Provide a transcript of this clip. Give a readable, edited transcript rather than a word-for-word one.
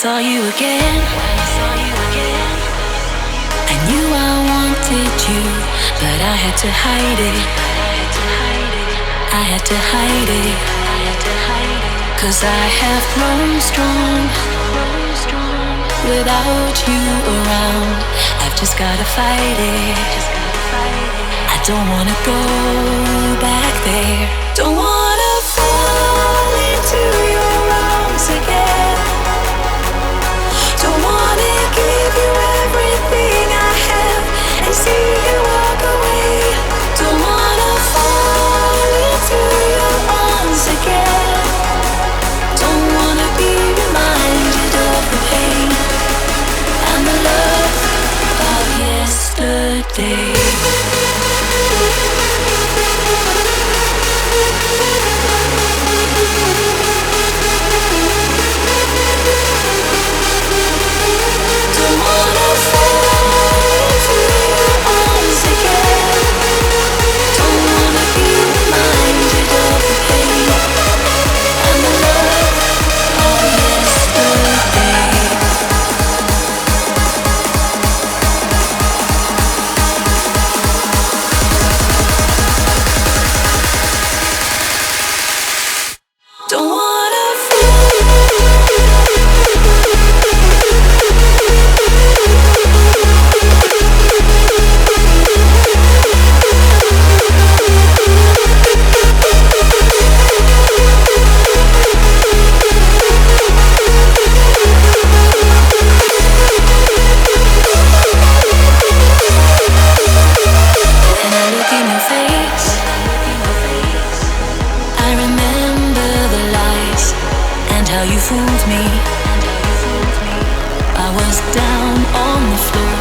saw you again, I knew I wanted you, but I had to hide it. I had to hide it. 'Cause I have grown strong without you around. I've just gotta fight it. I don't wanna go back there. Don't wanna fall into your arms again. Don't wanna give you everything I have and see you walk away. Don't wanna fall into your arms again. Don't wanna be reminded of the pain and the love of yesterday. Don't wanna fall into your arms again. Don't wanna be reminded of the pain and the love of yesterday. Don't wanna And I look in your face, I remember the lies and how you fooled me. I was down on the floor